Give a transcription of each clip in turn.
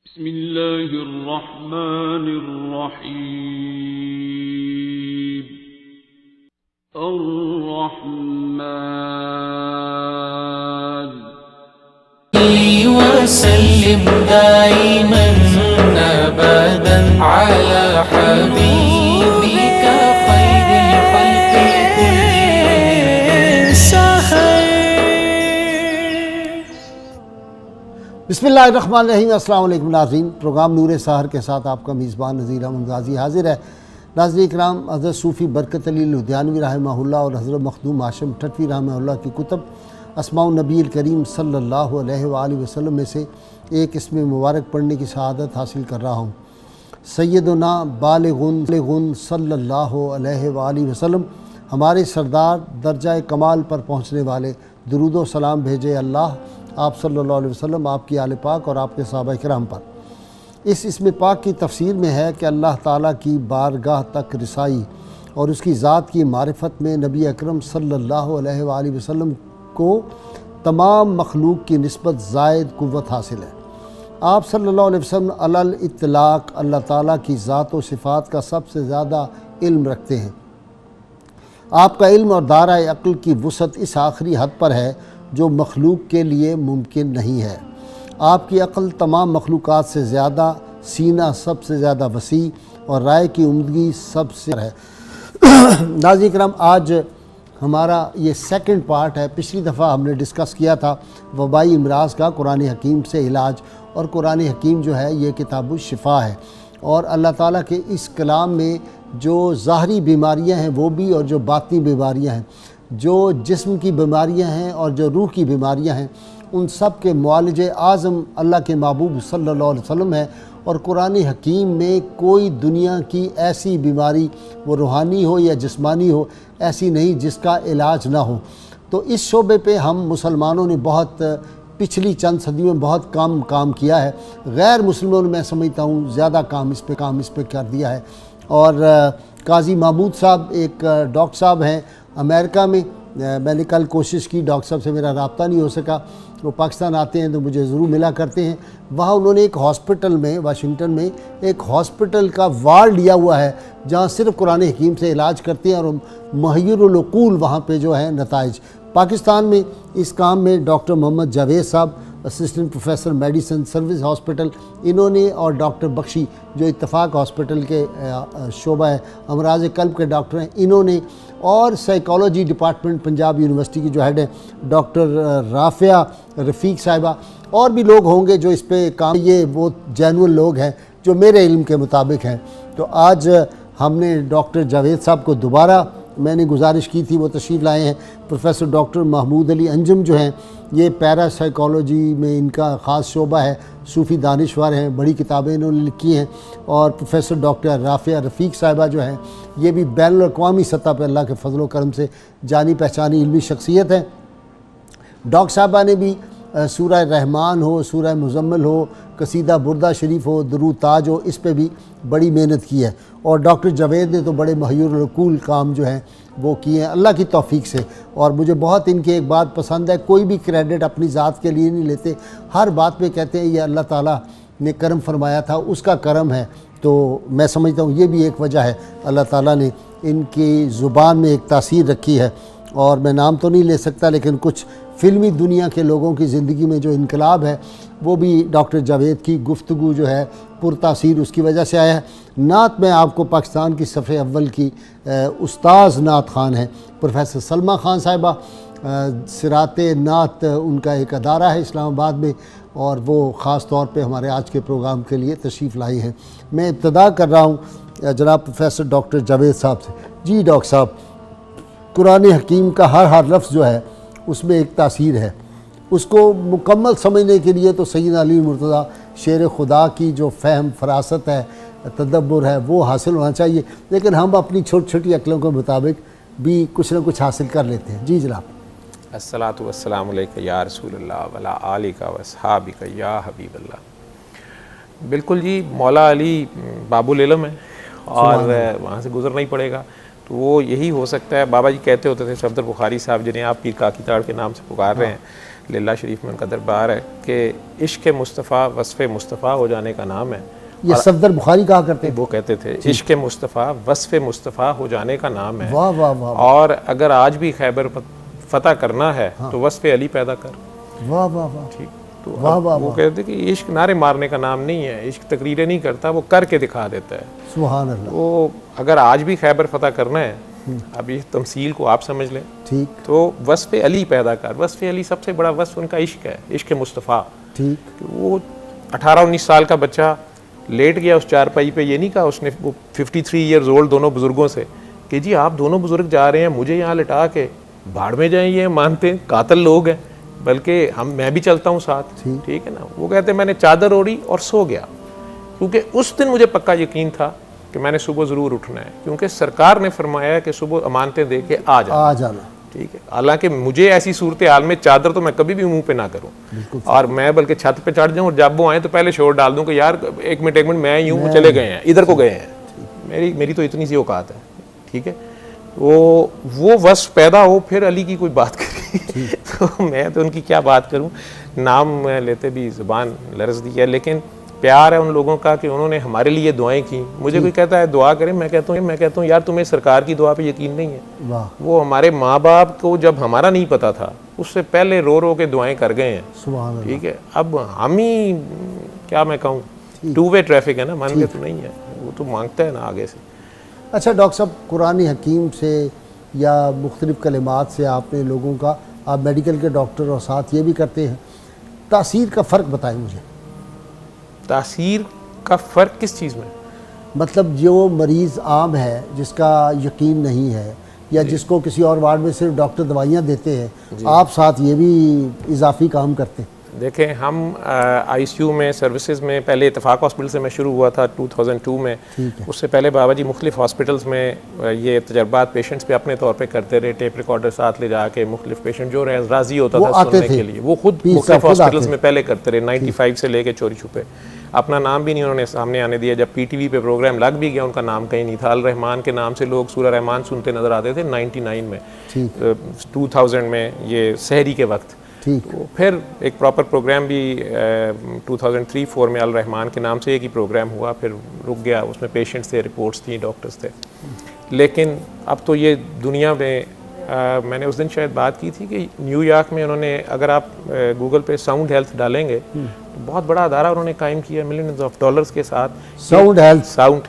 बिस्मिल्लाहिर्रहमानिर्रहीम। अर्रहमान वसल्लिम दाइमन अबदन अला हबीबिका खैरिल खल्क़ि कुल्लिहिम। बिस्मिल्लाहिर्रहमानिर्रहीम। अस्सलाम वालेकुम नाज़रीन, प्रोग्राम नूर सहर के साथ आपका मेज़बान नज़ीर अहमद गाज़ी हाज़िर है। नाज़रीन इकराम, हज़रत सूफ़ी बरकत अली लुधियानवी रहमहुल्लाह और हज़रत मखदूम हाशिम ठठवी रहमहुल्लाह की कुतुब अस्माउन नबील करीम सल्लल्लाहु अलैहि वसल्लम में से एक इसमें मुबारक पढ़ने की शहादत हासिल कर रहा हूँ। सैयदना बालिगुन सल्लल्लाहु अलैहि वसल्लम, हमारे सरदार दर्जा कमाल पर पहुँचने वाले, दुरूद व सलाम भेजे अल्लाह आप सल्लल्लाहु अलैहि वसल्लम, आपकी आले पाक और आपके सहाबा किराम पर। इसमें पाक की तफसीर में है कि अल्लाह ताला की बारगाह तक रिसाई और उसकी ज़ात की मारिफत में नबी अकरम सल्लल्लाहु अलैहि वसल्लम को तमाम मखलूक की निस्बत ज़ायद कुव्वत हासिल है। आप सल्लल्लाहु अलैहि वसल्लम अलल इत्तलाक़ अल्लाह ताला की ज़ात व सिफ़ात का सबसे ज़्यादा इल्म रखते हैं। आपका इल्म और दायरा अक़ल की वुसअत इस आखिरी हद पर है जो मखलूक के लिए मुमकिन नहीं है। आपकी अक़ल तमाम मखलूक़ात से ज़्यादा, सीना सबसे ज़्यादा वसी और राय की उम्दगी सबसे है। नाज़रीन किराम, आज हमारा ये सेकंड पार्ट है। पिछली दफ़ा हमने डिस्कस किया था वबाई इमराज़ का, कुरान हकीम से इलाज। और कुरान हकीम जो है ये किताबुल शिफा है, और अल्लाह ताला के इस कलाम में जो ज़ाहरी बीमारियां हैं वो भी, और जो बातिनी बीमारियां हैं, जो जिस्म की बीमारियां हैं और जो रूह की बीमारियां हैं, उन सब के मुआलिजे आज़म अल्लाह के महबूब सल्लल्लाहु अलैहि वसल्लम है। और कुरान हकीम में कोई दुनिया की ऐसी बीमारी, वो रूहानी हो या जिस्मानी हो, ऐसी नहीं जिसका इलाज ना हो। तो इस शोबे पे हम मुसलमानों ने बहुत पिछली चंद सदियों में बहुत कम काम किया है। गैर मुस्लिमों ने, मैं समझता हूँ, ज़्यादा काम इस पे कर दिया है। और काजी महमूद साहब एक डॉक्टर साहब हैं अमेरिका में। मैंने कल कोशिश की, डॉक्टर साहब से मेरा रब्ता नहीं हो सका। वो पाकिस्तान आते हैं तो मुझे ज़रूर मिला करते हैं। वहाँ उन्होंने एक हॉस्पिटल में, वाशिंगटन में एक हॉस्पिटल का वार्ड लिया हुआ है जहाँ सिर्फ कुरान हकीम से इलाज करते हैं, और मुहय्यरुल उक़ूल वहाँ पे जो है नताइज। पाकिस्तान में इस काम में डॉक्टर मोहम्मद जावेद साहब, assistant professor medicine service hospital, इन्होंने, और डॉक्टर बख्शी जो इत्तफाक हॉस्पिटल के शोबा है, अमराज कल्ब के डॉक्टर हैं, इन्होंने, और साइकोलॉजी डिपार्टमेंट पंजाब यूनिवर्सिटी की जो हेड है डॉक्टर राफ़िया रफ़ीक साहिबा, और भी लोग होंगे जो इस पे काम, ये वो जेन्युइन लोग हैं जो मेरे इल्म के मुताबिक हैं। तो आज हमने डॉक्टर जावेद साहब को दोबारा, मैंने गुजारिश की थी, वो तशरीफ़ लाए हैं। प्रोफेसर डॉक्टर महमूद अली अंजुम जो हैं, ये पैरा साइकोलॉजी में इनका ख़ास शोबा है, सूफ़ी दानिश्वर हैं, बड़ी किताबें इन्होंने लिखी हैं। और प्रोफेसर डॉक्टर राफ़िया रफ़ीक साहिबा जो हैं, ये भी बैनुल-अक़वामी सतह पर अल्लाह के फजल व करम से जानी पहचानी इल्मी शख्सियत है। डॉक्टर साहबा ने भी सूरह रहमान हो, सूरह मुज़म्मिल हो, कसीदा बुर्दा शरीफ हो, दुरूद ताज हो, इस पे भी बड़ी मेहनत की है। और डॉक्टर जावेद ने तो बड़े मुहय्यरुल उक़ूल काम जो हैं वो किए हैं अल्लाह की तौफ़ीक से। और मुझे बहुत इनकी एक बात पसंद है, कोई भी क्रेडिट अपनी ज़ात के लिए नहीं लेते, हर बात पे कहते हैं ये अल्लाह ताला ने करम फरमाया था, उसका करम है। तो मैं समझता हूँ ये भी एक वजह है, अल्लाह ताला ने इनकी ज़ुबान में एक तासीर रखी है। और मैं नाम तो नहीं ले सकता, लेकिन कुछ फ़िल्मी दुनिया के लोगों की ज़िंदगी में जो इनकलाब है वो भी डॉक्टर जावेद की गुफ्तगू जो है पुरतासीर उसकी वजह से आया है। नात में आपको पाकिस्तान की सफ़े अव्वल की उस्ताज़ नात ख़ान है प्रोफेसर सलमा ख़ान साहिबा। सिरात नात उनका एक अदारा है इस्लामाबाद में, और वो ख़ास तौर पे हमारे आज के प्रोग्राम के लिए तशरीफ़ लाई हैं। मैं इब्तिदा कर रहा हूँ जनाब प्रोफेसर डॉक्टर जावेद साहब से। जी डॉक्टर साहब, कुरान हकीम का हर लफ्ज़ जो है उसमें एक तासीर है, उसको मुकम्मल समझने के लिए तो सैयदना अली मुर्तज़ा शेर खुदा की जो फ़हम, फरासत है, तदब्बुर है, वो हासिल होना चाहिए। लेकिन हम अपनी छोटी छोटी अक़लों के मुताबिक भी कुछ न कुछ हासिल कर लेते हैं। जी जनाब। अस्सलातु वस्सलामु अलैका या रसूलल्लाह वला आलिका वसहाबिका या हबीबल्लाह। बिल्कुल जी, मौला अली बाबुल इल्म है और वहाँ से गुज़रना ही पड़ेगा। तो वो यही हो सकता है। बाबा जी कहते होते थे, सफदर बुखारी साहब जिन्हें आप पीर काकी ताड़ के नाम से पुकार रहे हैं, लिल्ला शरीफ में उनका दरबार है कि इश्क मुस्तफ़ा वस्फ़ मुस्तफ़ा हो जाने का नाम है। ये सफदर बुखारी कहा करते वो कहते थे इश्क मुस्तफ़ा वस्फ़ मुस्तफ़ा हो जाने का नाम है। वाह वाह वाह। और अगर आज भी खैबर फतह करना है तो वस्फ़ अली पैदा कर। वाह वाह वाह। ठीक। तो वाह वाह वो कहते कि इश्क नारे मारने का नाम नहीं है, इश्क तकरीरें नहीं करता, वो करके दिखा देता है। सुभान अल्लाह। वो अगर आज भी खैबर फतह करना है, अब इस तमसील को आप समझ लें, ठीक। तो वस्फ़ अली पैदा कर। वस्फ़ अली सबसे बड़ा वस्फ़ उनका इश्क है, इश्क मुस्तफ़ा। ठीक। वो 18-19 साल का बच्चा लेट गया उस चारपाई पे, ये नहीं कहा उसने, वो 53 ईयर्स ओल्ड दोनों बुजुर्गों से कि जी आप दोनों बुजुर्ग जा रहे हैं, मुझे यहाँ लिटा के भाड़ में जाएं, ये मानते हैं कातिल लोग हैं, बल्कि मैं भी चलता हूँ साथ। ठीक है ना। वो कहते मैंने चादर ओढ़ी और सो गया, क्योंकि उस दिन मुझे पक्का यकीन था कि मैंने सुबह ज़रूर उठना है, क्योंकि सरकार ने फरमाया कि सुबह अमानतें दे के आ जाना। ठीक है। हालांकि मुझे ऐसी सूरत हाल में चादर तो मैं कभी भी मुंह पे ना करूं, और मैं बल्कि छत पे चढ़ जाऊं और जब वो आए तो पहले शोर डाल दूं कि यार एक मिनट मैं यूं, वो चले गए हैं, इधर को गए हैं, मेरी तो इतनी सी औकात है। ठीक है। वो वस्फ पैदा हो, फिर अली की कोई बात करी तो मैं तो उनकी क्या बात करूं, नाम लेते भी ज़ुबान लर्ज़ दी है, लेकिन प्यार है उन लोगों का कि उन्होंने हमारे लिए दुआएं की। मुझे कोई कहता है दुआ करें, मैं कहता हूँ यार तुम्हें सरकार की दुआ पे यकीन नहीं है। वो हमारे माँ बाप को जब हमारा नहीं पता था उससे पहले रो रो के दुआएं कर गए हैं। ठीक है। अब हम ही क्या मैं कहूँ, टू वे ट्रैफिक है ना, मान के तो नहीं है, वो तो मांगता है ना आगे से। अच्छा डॉक्टर साहब, कुरानी हकीम से या मुख्तलिफ कलिमात से आपने लोगों का, आप मेडिकल के डॉक्टर और साथ ये भी करते हैं, तासीर का फ़र्क बताएं मुझे। तासीर का फ़र्क किस चीज़ में? मतलब जो मरीज़ आम है जिसका यकीन नहीं है, या जिसको किसी और वार्ड में सिर्फ डॉक्टर दवाइयाँ देते हैं, आप साथ ये भी इजाफी काम करते हैं? देखें, हम आईसीयू में सर्विसेज में पहले इत्तेफाक हॉस्पिटल से मैं शुरू हुआ था 2002 में। उससे पहले बाबा जी मुख्तलिफ हॉस्पिटल्स में ये तजर्बात पेशेंट्स पे अपने तौर पे करते रहे, टेप रिकॉर्डर साथ ले जाके मुख्तलिफ पेशेंट जो राजी होता था सुनने के लिए, वो खुद मुख्तलिफ हॉस्पिटल्स में पहले करते रहे 95 से लेके चोरी छुपे। अपना नाम भी नहीं उन्होंने सामने आने दिया। जब पीटीवी पे प्रोग्राम लग भी गया, उनका नाम कहीं नहीं था। अल रहमान के नाम से लोग सूरह रहमान सुनते नजर आते थे 99 में, 2000 में ये सहरी के वक्त। तो फिर एक प्रॉपर प्रोग्राम भी 2003-04 में अल रहमान के नाम से एक ही प्रोग्राम हुआ, फिर रुक गया। उसमें पेशेंट्स थे, रिपोर्ट्स थी, डॉक्टर्स थे। लेकिन अब तो ये दुनिया में मैंने उस दिन शायद बात की थी कि न्यूयॉर्क में उन्होंने, अगर आप गूगल पे साउंड हेल्थ डालेंगे तो बहुत बड़ा अदारा उन्होंने कायम किया मिलियंस ऑफ डॉलर्स के साथ, साउंड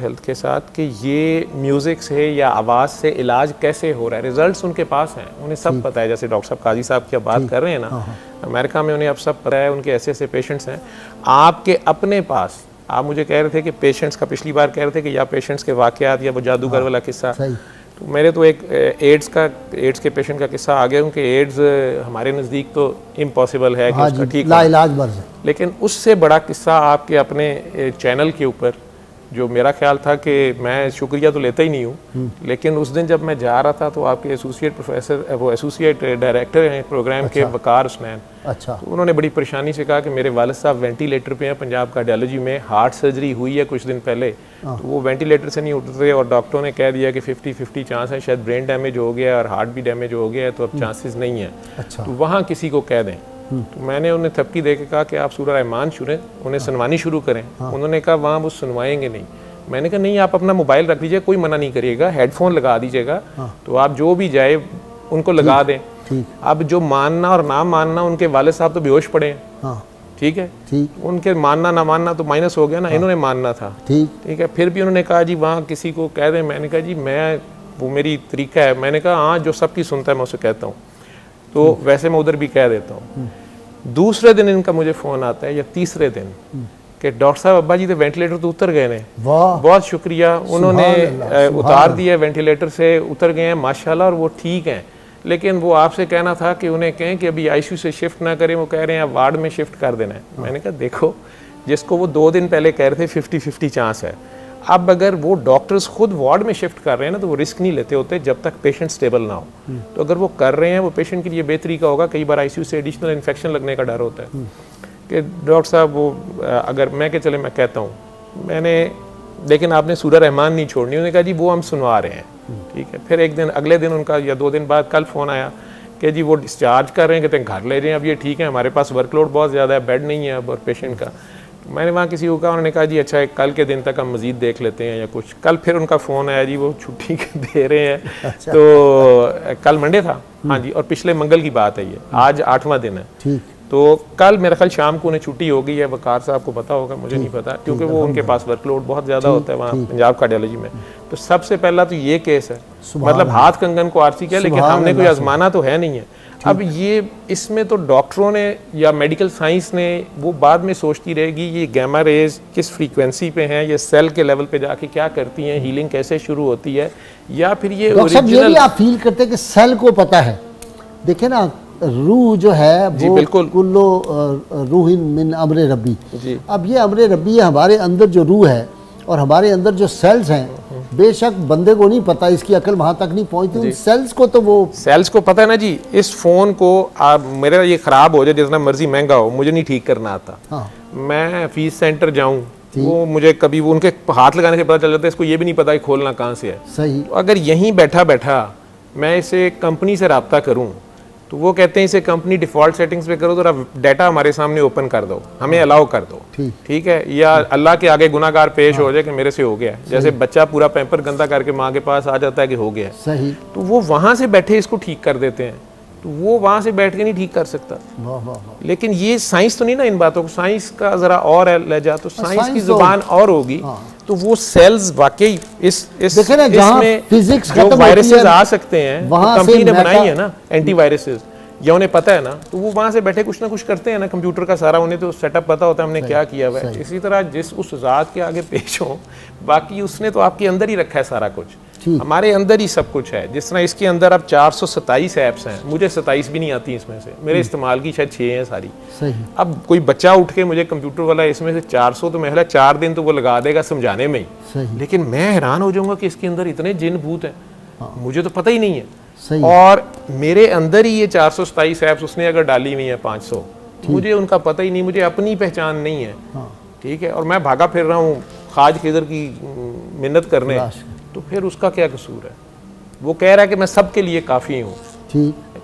हेल्थ के साथ, कि ये म्यूज़िक से या आवाज़ से इलाज कैसे हो रहा है। रिजल्ट्स उनके पास हैं, उन्हें सब पता है। जैसे डॉक्टर साहब काजी साहब की बात कर रहे हैं ना, अमेरिका में उन्हें अब सब पता है, उनके ऐसे ऐसे पेशेंट्स हैं आपके अपने पास। आप मुझे कह रहे थे कि पेशेंट्स का, पिछली बार कह रहे थे कि या पेशेंट्स के वाक़यात या वो जादूगर वाला किस्सा, तो मेरे तो एक एड्स के पेशेंट का किस्सा आ गया, क्योंकि एड्स हमारे नज़दीक तो इम्पॉसिबल है कि उसका ठीक लाइलाज मर्ज़ है। लेकिन उससे बड़ा किस्सा आपके अपने चैनल के ऊपर, जो मेरा ख्याल था कि मैं शुक्रिया तो लेता ही नहीं हूँ, लेकिन उस दिन जब मैं जा रहा था तो आपके एसोसिएट प्रोफेसर, वो एसोसिएट डायरेक्टर हैं प्रोग्राम के, वकार हुसैन, तो उन्होंने बड़ी परेशानी से कहा कि मेरे वालिद साहब वेंटिलेटर पे हैं, पंजाब कार्डियोलॉजी में हार्ट सर्जरी हुई है कुछ दिन पहले, तो वो वेंटिलेटर से नहीं उठते और डॉक्टरों ने कह दिया कि 50-50 चांस है, शायद ब्रेन डैमेज हो गया और हार्ट भी डैमेज हो गया है, तो अब चांसेस नहीं है। तो वहाँ किसी को कह दें। तो मैंने उन्हें थपकी दे के कहा कि आप सूरह रहमान सुने, उन्हें सुनवानी शुरू करें। उन्होंने कहा वहाँ वो सुनवाएंगे नहीं। मैंने कहा नहीं, आप अपना मोबाइल रख लीजिए, कोई मना नहीं करिएगा, हेडफोन लगा दीजिएगा, तो आप जो भी जाए उनको लगा दें। अब जो मानना और ना मानना, उनके वाले साहब तो बेहोश पड़े हैं, ठीक है, उनके मानना ना मानना तो माइनस हो गया ना, इन्होंने मानना था, ठीक है। फिर भी उन्होंने कहा जी वहाँ किसी को कह दें। मैंने कहा जी वो मेरी तरीका है। मैंने कहा हाँ, जो सबकी सुनता है मैं उसे कहता हूँ, तो वैसे मैं उधर भी कह देता हूँ। दूसरे दिन इनका मुझे फ़ोन आता है या तीसरे दिन कि डॉक्टर साहब अब्बा जी तो वेंटिलेटर तो उतर गए ने, बहुत शुक्रिया, उन्होंने उतार दिया वेंटिलेटर से, उतर गए हैं माशाल्लाह, और वो ठीक हैं। लेकिन वो आपसे कहना था कि उन्हें कहें कि अभी आईसीयू से शिफ्ट ना करें, वो कह रहे हैं आप वार्ड में शिफ्ट कर देना है। मैंने कहा देखो, जिसको वो 2 दिन पहले कह रहे थे 50-50 चांस है, अब अगर वो डॉक्टर्स खुद वार्ड में शिफ्ट कर रहे हैं ना, तो वो रिस्क नहीं लेते होते जब तक पेशेंट स्टेबल ना हो। तो अगर वो कर रहे हैं, वो पेशेंट के लिए बेहतरी का होगा। कई बार आईसीयू से एडिशनल इन्फेक्शन लगने का डर होता है कि डॉक्टर साहब वो अगर मैं के चले मैं कहता हूँ मैंने, लेकिन आपने सूरह रहमान नहीं छोड़नी। उन्होंने कहा जी वो हम सुनवा रहे हैं, ठीक है। फिर एक दिन, अगले दिन उनका या 2 दिन बाद कल फ़ोन आया कि जी वो डिस्चार्ज कर रहे हैं, कहते हैं घर ले जाएं, अब ये ठीक है, हमारे पास वर्कलोड बहुत ज़्यादा है, बेड नहीं है अब और पेशेंट का। मैंने वहाँ किसी को कहा, उन्होंने कहा जी अच्छा कल के दिन तक हम मज़ीद देख लेते हैं या कुछ। कल फिर उनका फ़ोन आया जी वो छुट्टी दे रहे हैं। तो कल मंडे था, हाँ जी, और पिछले मंगल की बात है ये, आज 8वां दिन है। ठीक। तो कल मेरा ख्याल शाम को उन्हें छुट्टी हो गई है, वकार साहब को पता होगा, मुझे नहीं पता, क्योंकि वो उनके पास वर्कलोड बहुत ज़्यादा होता है वहाँ पंजाब कार्डियोलॉजी में। तो सबसे पहला तो ये केस है, मतलब हाथ कंगन को आरसी किया, लेकिन हमने कोई आजमाना तो है नहीं है। अब ये इसमें तो डॉक्टरों ने या मेडिकल साइंस ने वो बाद में सोचती रहेगी ये गैमा रेज किस फ्रीक्वेंसी पे हैं, ये सेल के लेवल पे जाके क्या करती हैं, हीलिंग कैसे शुरू होती है, या फिर ये डॉक्टर साहब ये भी आप फील करते हैं कि सेल को पता है। देखिए ना, रूह जो है वो बिल्कुल कुल्लो रूहिन मिन अमरे रब्बी। जी। अब ये अमरे रब्बी है, हमारे अंदर जो रूह है और हमारे अंदर जो सेल्स हैं, बेशक बंदे को नहीं पता, इसकी अकल वहाँ तक नहीं पहुँचती, उन सेल्स को तो वो सेल्स को पता है ना जी। इस फ़ोन को आप मेरा ये ख़राब हो जाए, जितना मर्जी महंगा हो, मुझे नहीं ठीक करना आता। हाँ। मैं फीस सेंटर जाऊँ, वो मुझे कभी वो उनके हाथ लगाने से पता चल जाता है, इसको ये भी नहीं पता कि खोलना कहाँ से है। सही। तो अगर यहीं बैठा बैठा मैं इसे कंपनी से रब्ता करूँ, तो वो कहते हैं इसे कंपनी डिफ़ॉल्ट सेटिंग्स पे करो, तो डाटा हमारे सामने ओपन कर दो, हमें अलाउ कर दो, ठीक है, या अल्लाह के आगे गुनाहगार पेश हो जाए कि मेरे से हो गया है। जैसे बच्चा पूरा पैम्पर गंदा करके माँ के पास आ जाता है कि हो गया है, सही, तो वो वहाँ से बैठे इसको ठीक कर देते हैं, तो वो वहाँ से बैठ के नहीं ठीक कर सकता। लेकिन ये साइंस तो नहीं ना इन बातों को, साइंस का ज़रा और ले जा, तो साइंस की ज़ुबान और होगी। तो वो सेल्स वाकई इसमें फिजिक्स जो वायरसेस आ सकते हैं, कंपनी ने बनाई है ना एंटीवायरसेस, या उन्हें पता है ना, तो वो वहाँ से बैठे कुछ ना कुछ करते हैं ना, कंप्यूटर का सारा उन्हें तो सेटअप पता होता है हमने क्या किया हुआ है। इसी तरह जिस उस ज़ात के आगे पेश हो, बाकी उसने तो आपके अंदर ही रखा है सारा कुछ, हमारे अंदर ही सब कुछ है। जिस तरह इसके अंदर अब 427 ऐप्स हैं, मुझे 27 भी नहीं आती इसमें से, मेरे इस्तेमाल की शायद 6 हैं सारी। अब कोई बच्चा उठ के मुझे कंप्यूटर वाला इसमें से 400 तो महला 4 दिन तो वो लगा देगा समझाने में ही, लेकिन मैं हैरान हो जाऊंगा कि इसके अंदर इतने जिन भूत हैं, मुझे तो पता ही नहीं है। और मेरे अंदर ही ये 427 ऐप्स उसने अगर डाली हुई है 500, मुझे उनका पता ही नहीं, मुझे अपनी पहचान नहीं है, ठीक है, और मैं भागा फिर रहा हूँ खाज खिदर की मिन्नत करने, तो फिर उसका क्या कसूर है? वो कह रहा है कि मैं सबके लिए काफ़ी हूँ,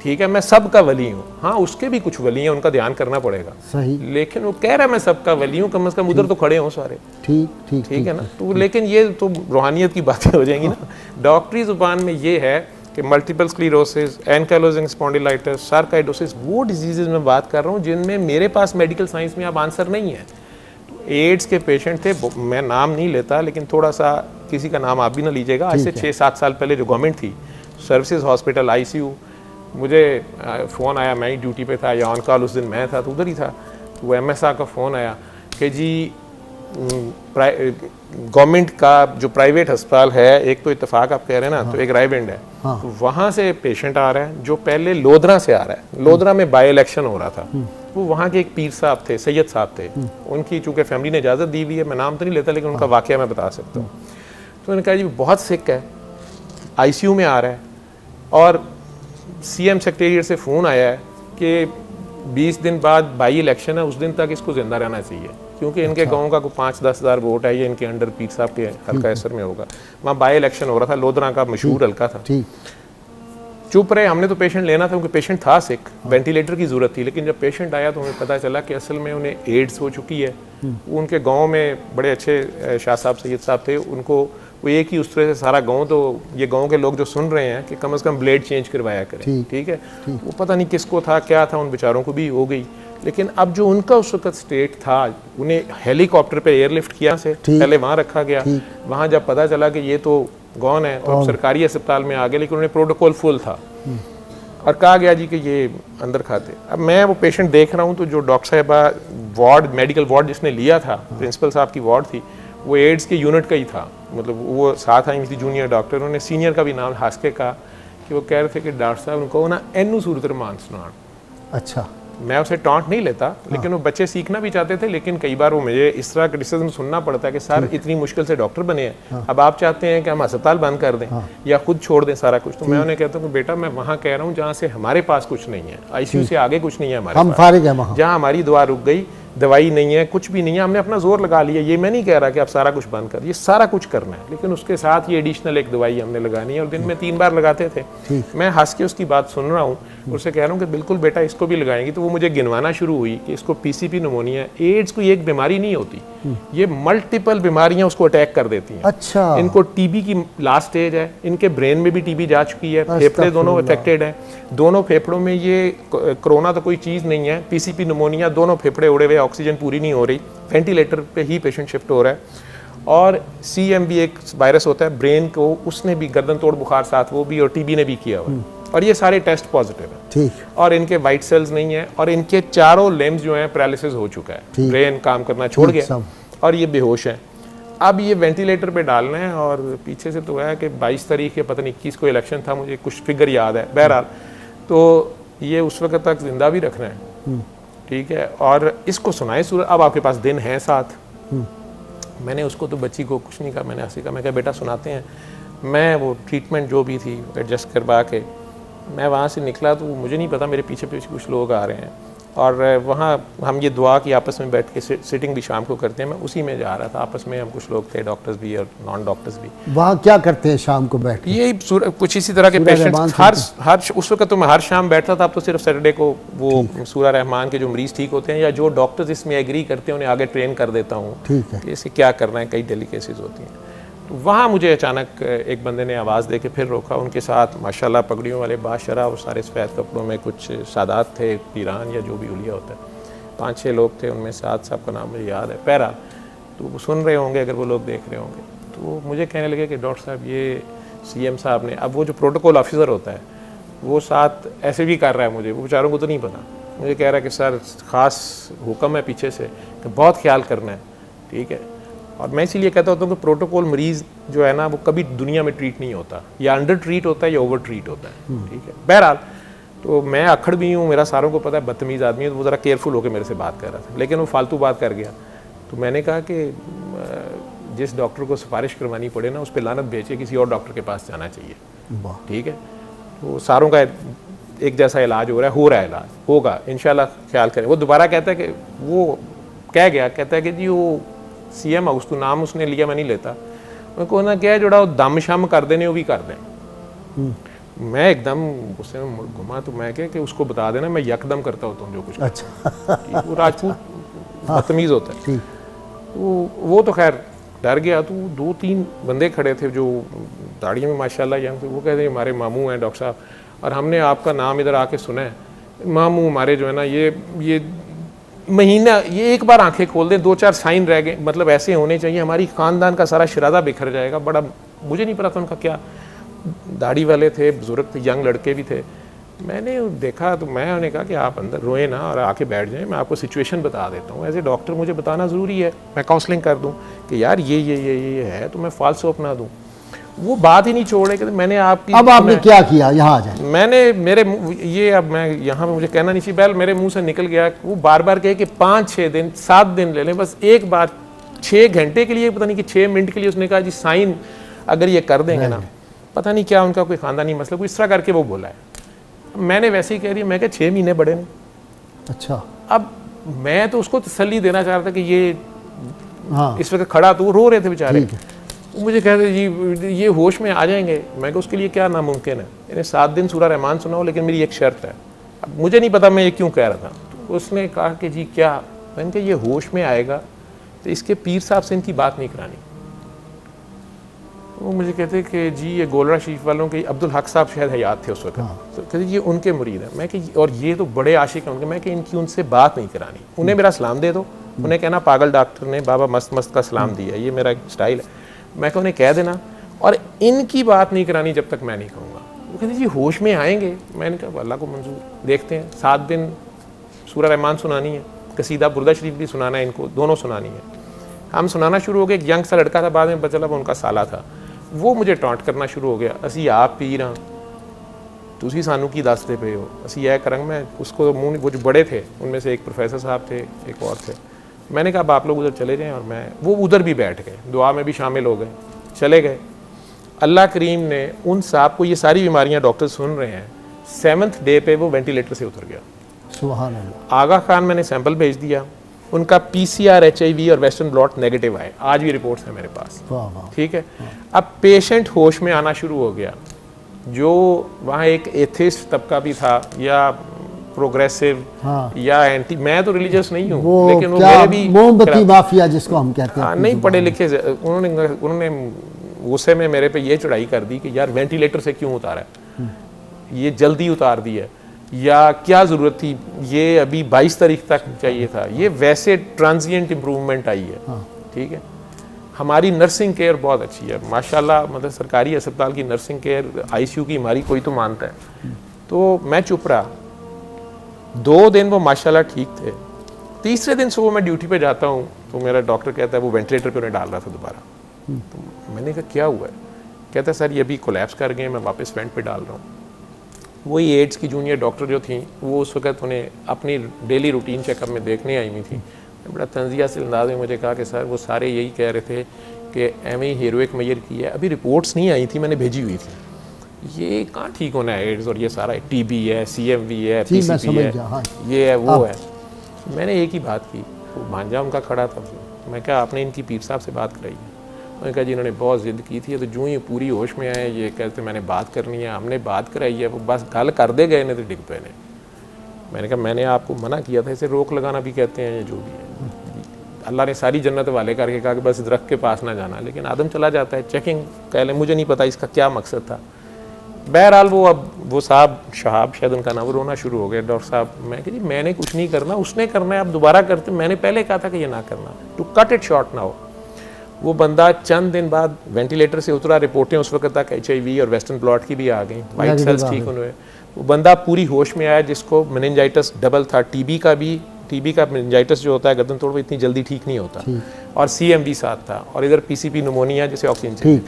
ठीक है, मैं सबका वली हूँ। हाँ, उसके भी कुछ वली हैं, उनका ध्यान करना पड़ेगा, सही, लेकिन वो कह रहा है मैं सबका वली हूँ, कम से कम उधर तो खड़े हों सारे, ठीक है ना। तो लेकिन ये तो रूहानियत की बातें हो जाएंगी ना। डॉक्टरी ज़ुबान में ये है कि मल्टीपल स्क्लेरोसिस, एनकाइलोजिंग स्पॉन्डिलाइटिस, सार्काइडोसिस, वो डिजीज़ में बात कर रहा हूँ जिनमें मेरे पास मेडिकल साइंस में अब आंसर नहीं है। एड्स के पेशेंट थे, मैं नाम नहीं लेता, लेकिन थोड़ा सा किसी का नाम आप भी ना लीजिएगा, आज से 6-7 साल पहले जो गवर्नमेंट थी, सर्विसेज हॉस्पिटल ICU, मुझे फ़ोन आया, मैं ही ड्यूटी पे था या ऑन कॉल उस दिन मैं था, तो उधर ही था, तो वो MSR का फ़ोन आया कि जी गवर्नमेंट का जो प्राइवेट अस्पताल है, एक तो इत्तेफाक आप कह रहे हैं ना, तो एक रायविंड है, तो वहाँ से पेशेंट आ रहा है जो पहले लोधरा से आ रहा है। लोधरा में बाई इलेक्शन हो रहा था, वो वहाँ के एक पीर साहब थे, सैयद साहब थे, उनकी चूँकि फैमिली ने इजाज़त दी हुई है, मैं नाम तो नहीं लेता, लेकिन उनका वाक़या मैं बता सकता हूँ। तो उन्होंने कहा जी बहुत सिक है, ICU में आ रहा है, और CM सेक्रेटरीट से फ़ोन आया है कि 20 दिन बाद बाई इलेक्शन है, उस दिन तक इसको जिंदा रहना चाहिए, क्योंकि इनके गांव का कोई 5-10 हज़ार वोट है, ये इनके अंडर पीर साहब के हल्का असर में होगा। वहाँ बाई इलेक्शन हो रहा था, लोधरा का मशहूर हल्का था। चुप रहे, हमने तो पेशेंट लेना था क्योंकि पेशेंट था सिक, वेंटिलेटर की ज़रूरत थी, लेकिन जब पेशेंट आया तो हमें पता चला कि असल में उन्हें एड्स हो चुकी है। उनके गाँव में बड़े अच्छे शाह साहब, सैयद साहब थे, उनको वो एक ही उस तरह से सारा गांव, तो ये गांव के लोग जो सुन रहे हैं कि कम से कम ब्लेड चेंज करवाया करें, ठीक है। वो पता नहीं किसको था, क्या था, उन बेचारों को भी हो गई। लेकिन अब जो उनका उस वक्त स्टेट था, उन्हें हेलीकॉप्टर पे एयरलिफ्ट किया से पहले वहाँ रखा गया, वहाँ जब पता चला कि ये तो गौन है, तो सरकारी अस्पताल में आ गए, लेकिन उन्हें प्रोटोकॉल फुल था, और कहा गया जी कि ये अंदर खाते। अब मैं वो पेशेंट देख रहा हूँ, तो जो डॉक्टर साहबा वार्ड, मेडिकल वार्ड जिसने लिया था, प्रिंसिपल साहब की वार्ड थी, वो एड्स के यूनिट का ही था, मतलब वो साथ आई थी जूनियर डॉक्टर, उन्होंने सीनियर का भी नाम हंस के कहा कि वो कह रहे थे कि डॉक्टर साहब उनको ना एनू सूरत रमान सुनान। अच्छा, मैं उसे टॉन्ट नहीं लेता, लेकिन वो बच्चे सीखना भी चाहते थे, लेकिन कई बार वो मुझे इस तरह क्रिटिसिज्म सुनना पड़ता है कि सर इतनी मुश्किल से डॉक्टर बने हैं, अब आप चाहते हैं कि हम अस्पताल बंद कर दें या खुद छोड़ दें सारा कुछ। तो मैं उन्हें कहता हूँ कि बेटा मैं वहाँ कह रहा हूँ जहाँ से हमारे पास कुछ नहीं है, ICU से आगे कुछ नहीं है हमारे पास, जहाँ हमारी दुआ रुक गई, दवाई नहीं है, कुछ भी नहीं है, हमने अपना जोर लगा लिया। ये मैं नहीं कह रहा कि आप सारा कुछ बंद कर, ये सारा कुछ करना है, लेकिन उसके साथ ये एडिशनल एक दवाई हमने लगानी है और दिन में 3 बार लगाते थे। मैं हंस के उसकी बात सुन रहा हूँ, उससे कह रहा हूँ कि बिल्कुल बेटा इसको भी लगाएंगी, तो वो मुझे गिनवाना शुरू हुई कि इसको पीसीपी निमोनिया, एड्स कोई एक बीमारी नहीं होती, ये मल्टीपल बीमारियां उसको अटैक कर देती हैं। अच्छा, इनको टीबी की लास्ट स्टेज है, इनके ब्रेन में भी टीबी जा चुकी है, फेफड़े दोनों अफेक्टेड हैं, दोनों फेफड़ों में ये कोरोना तो कोई चीज़ नहीं है, पीसीपी निमोनिया, दोनों फेफड़े उड़े हुए, ऑक्सीजन पूरी नहीं हो रही, वेंटिलेटर पे ही पेशेंट शिफ्ट हो रहा है। और CMV एक वायरस होता है ब्रेन को, उसने भी गर्दन तोड़ बुखार साथ वो भी, और टीबी ने भी किया हुआ है, और ये सारे टेस्ट पॉजिटिव है। ठीक। और इनके वाइट सेल्स नहीं है, और इनके चारों लिम्स जो हैं पैरालिसिस हो चुका है, ब्रेन काम करना छोड़ गया और ये बेहोश है। अब ये वेंटिलेटर पे डालना है, और पीछे से तो है कि 22 तारीख या पता नहीं 21 को इलेक्शन था, मुझे कुछ फिगर याद है, बहरहाल तो ये उस वक्त तक जिंदा भी रखना है, ठीक है। और इसको सुनाए सूरत, अब आपके पास दिन है साथ। मैंने उसको तो बच्ची को कुछ नहीं कहा, मैंने हंसी कहा, मैं कहा बेटा सुनाते हैं। मैं वो ट्रीटमेंट जो भी थी एडजस्ट करवा के मैं वहाँ से निकला, तो मुझे नहीं पता मेरे पीछे पीछे कुछ लोग आ रहे हैं, और वहाँ हम ये दुआ की आपस में बैठ के सिटिंग भी शाम को करते हैं, मैं उसी में जा रहा था, आपस में हम कुछ लोग थे, डॉक्टर्स भी और नॉन डॉक्टर्स भी। वहाँ क्या करते हैं शाम को बैठ के? यही कुछ इसी तरह के पेशेंट्स हर उस वक्त तो मैं हर शाम बैठता था, अब तो सिर्फ सैटरडे को वो सूरा रहमान के जो मरीज ठीक होते हैं या जो डॉक्टर्स इसमें एग्री करते हैं उन्हें आगे ट्रेन कर देता हूँ कि इसे क्या करना है, कई डेलिकेसीज होती हैं। वहाँ मुझे अचानक एक बंदे ने आवाज़ दे के फिर रोका, उनके साथ माशाल्लाह पगड़ियों वाले बादशाह और सारे सफ़ेद कपड़ों में कुछ सादात थे, पीरान या जो भी उलिया होता है, 5-6 लोग थे, उनमें साद साहब का नाम मुझे याद है, पैरा, तो वो सुन रहे होंगे अगर वो लोग देख रहे होंगे। तो मुझे कहने लगे कि डॉक्टर साहब ये CM साहब ने, अब वो जो प्रोटोकॉल ऑफिसर होता है वो साथ ऐसे भी कर रहा है, मुझे वो बेचारों को तो नहीं पता, मुझे कह रहा है कि सर ख़ास हुक्म है पीछे से कि बहुत ख्याल करना है, ठीक है। और मैं इसीलिए कहता होता हूँ कि प्रोटोकॉल मरीज़ जो है ना वो कभी दुनिया में ट्रीट नहीं होता, या अंडर ट्रीट होता है या ओवर ट्रीट होता है, ठीक है। बहरहाल तो मैं अखड़ भी हूँ, मेरा सारों को पता है बदतमीज़ आदमी है, तो वो ज़रा केयरफुल होकर मेरे से बात कर रहा था, लेकिन वो फालतू बात कर गया। तो मैंने कहा कि जिस डॉक्टर को सिफारिश करवानी पड़े ना उस पर लानत भेजे, किसी और डॉक्टर के पास जाना चाहिए, ठीक है। तो सारों का एक जैसा इलाज हो रहा है इलाज होगा इंशाल्लाह, ख्याल करें। वो दोबारा कहता है कि वो कह गया, कहता है कि जी वो CM हाउस तो नाम उसने लिया, मैं नहीं लेता, मैं को ना क्या जोड़ा दम शम कर देने वो भी कर दें। मैं एकदम उससे घुमा, तो मैं क्या कि उसको बता देना मैं यकदम करता होता हूँ जो कुछ। अच्छा। वो राजपूत बदतमीज़ होता है। तो वो तो खैर डर गया। तो 2-3 बंदे खड़े थे जो दाढ़ी में माशाल्लाह यंग थे, वो कहते हैं हमारे मामू हैं डॉक्टर साहब, और हमने आपका नाम इधर आके सुना है। मामू हमारे जो है ना ये महीना, ये एक बार आंखें खोल दें, 2-4 साइन रह गए, मतलब ऐसे होने चाहिए, हमारी ख़ानदान का सारा शरादा बिखर जाएगा। बड़ा मुझे नहीं पता था उनका क्या, दाढ़ी वाले थे, बुजुर्ग थे, यंग लड़के भी थे। मैंने देखा तो मैं उन्हें कहा कि आप अंदर रोए ना और आके बैठ जाएं, मैं आपको सिचुएशन बता देता हूँ। एज ए डॉक्टर मुझे बताना ज़रूरी है, मैं काउंसलिंग कर दूँ कि यार ये है, तो मैं फालसो अपना दूँ। वो बात ही नहीं छोड़े कि मैंने आपकी। अब आपने क्या किया, यहाँ आ जाए। मैंने अब मैं यहाँ पे मुझे कहना नहीं चाहिए, पहले मेरे मुंह से निकल गया। वो बार बार कहे कि 5-6 दिन 7 दिन ले लें, बस एक बार 6 घंटे के लिए, पता नहीं कि 6 मिनट के लिए उसने कहा जी साइन अगर ये कर देंगे ना, पता नहीं क्या उनका कोई खानदानी मसला, कोई इस तरह करके वो बोला है। मैंने वैसे ही कह रही, मैं क्या 6 महीने बड़े नहीं। अच्छा। अब मैं तो उसको तसल्ली देना चाह रहा था कि ये इस वक्त खड़ा, तो वो रो रहे थे बेचारे। मुझे कहते जी ये होश में आ जाएंगे। मैं कहा उसके लिए क्या नामुमकिन है, इन्हें 7 दिन सूरा रहमान सुनाओ, लेकिन मेरी एक शर्त है। अब मुझे नहीं पता मैं ये क्यों कह रहा था। तो उसने कहा कि जी क्या। मैंने कहा ये होश में आएगा तो इसके पीर साहब से इनकी बात नहीं करानी। तो वो मुझे कहते कि जी ये गोलरा शरीफ वालों के अब्दुल हक साहब शायद हयात थे उस वक्त। तो कहते ये उनके मुरीद हैं। मैं कि और ये तो बड़े आशिक हैं उनके। मैं कि इनकी उनसे बात नहीं करानी, उन्हें मेरा सलाम दे दो, उन्हें कहना पागल डॉक्टर ने बाबा मस्त मस्त का सलाम दिया, ये मेरा स्टाइल है। मैं कहा उन्हें कह देना, और इनकी बात नहीं करानी जब तक मैं नहीं कहूँगा। वो कहते जी होश में आएंगे। मैंने कहा अल्लाह को मंजूर, देखते हैं। 7 दिन सूरा रहमान सुनानी है, कसीदा बुर्दा शरीफ भी सुनाना है, इनको दोनों सुनानी है। हम सुनाना शुरू हो गए। एक यंग सा लड़का था, बाद में बचला वो उनका साला था, वो मुझे टॉन्ट करना शुरू हो गया। असी आप पीर हाँ, तुसी सानू की दसते पे हो, असी यह करंग। मैं उसको मुँह, वो जो बड़े थे उनमें से एक प्रोफेसर साहब थे, एक और थे। मैंने कहा अब आप लोग उधर चले जाएं, और वो उधर भी बैठ गए, दुआ में भी शामिल हो गए, चले गए। अल्लाह करीम ने उन साहब को, ये सारी बीमारियां डॉक्टर सुन रहे हैं, 7th डे पे वो वेंटिलेटर से उतर गया। सुभान अल्लाह। आगा खान मैंने सैंपल भेज दिया, उनका PCR HIV और वेस्टर्न ब्लॉट नेगेटिव आए, आज भी रिपोर्ट्स हैं मेरे पास। वाह वाह। ठीक है, अब पेशेंट होश में आना शुरू हो गया। जो वहाँ एक एथिस्ट तबका भी था या प्रोग्रेसिव या एंटी, मैं तो रिलीजियस नहीं हूँ लेकिन वो मेरे भी मोमबत्ती माफिया जिसको हम कहते हैं, नहीं पढ़े लिखे, उन्होंने गुस्से में मेरे पे ये चढ़ाई कर दी कि यार वेंटिलेटर से क्यों उतारा है, ये जल्दी उतार दिया या क्या ज़रूरत थी, ये अभी 22 तारीख तक चाहिए था, ये वैसे ट्रांजिएंट इम्प्रूवमेंट आई है। ठीक है, हमारी नर्सिंग केयर बहुत अच्छी है माशाल्लाह, मतलब सरकारी अस्पताल की नर्सिंग केयर, ICU की हमारी कोई तो मानता है। तो मैं चुप रहा, 2 दिन वो माशाल्लाह ठीक थे। तीसरे दिन सुबह मैं ड्यूटी पे जाता हूँ तो मेरा डॉक्टर कहता है वो वेंटिलेटर पे उन्हें डाल रहा था दोबारा। तो मैंने कहा क्या हुआ है, कहता है सर ये अभी कोलैप्स कर गए, मैं वापस वेंट पे डाल रहा हूँ। वही एड्स की जूनियर डॉक्टर जो थी वो उस वक्त उन्हें अपनी डेली रूटीन चेकअप में देखने आई हुई थी। बड़ा तंजिया से अंदाज में मुझे कहा कि सर वो सारे यही कह रहे थे कि एमए हीरोइक मेजर की है, अभी रिपोर्ट्स नहीं आई थी, मैंने भेजी हुई थी, ये कहाँ ठीक होना है एड्स और ये सारा TB है, CMV है, PCP है, ये है वो है। मैंने एक ही बात की, वो भांजा उनका खड़ा था, मैं क्या आपने इनकी पीर साहब से बात कराई है? उन्होंने कहा जी इन्होंने बहुत ज़िद की थी, तो जो ही पूरी होश में आए ये कहते मैंने बात करनी है, हमने बात कराई है, वो बस गल कर दे गए ने तो डिग पे ने। मैंने कहा मैंने आपको मना किया था, इसे रोक लगाना भी कहते हैं, ये जो भी है। अल्लाह ने सारी जन्नत वाले करके कहा कि बस दरख्त के पास ना जाना, लेकिन आदम चला जाता है, चेकिंग कह लें, मुझे नहीं पता इसका क्या मकसद था। बहरहाल वो साहब शहाब शायद उनका नाम, रोना शुरू हो गया, डॉक्टर साहब मैं कह जी मैंने कुछ नहीं करना, उसने करना है, आप दोबारा करते, मैंने पहले कहा था कि ये ना करना, टू कट इट शॉर्ट ना हो। वो बंदा चंद दिन बाद वेंटिलेटर से उतरा, रिपोर्टें उस वक्त तक HIV और वेस्टर्न ब्लॉट की भी आ गई, वाइट सेल्स ठीक हुए। वो बंदा पूरी होश में आया जिसको मेनिंजाइटिस डबल था, TB का मेनिंजाइटिस जो होता है गर्दन तोड़, वो इतनी जल्दी ठीक नहीं होता, और CMV साथ था, और इधर PCP निमोनिया जिसे ऑक्सीजन चाहिए।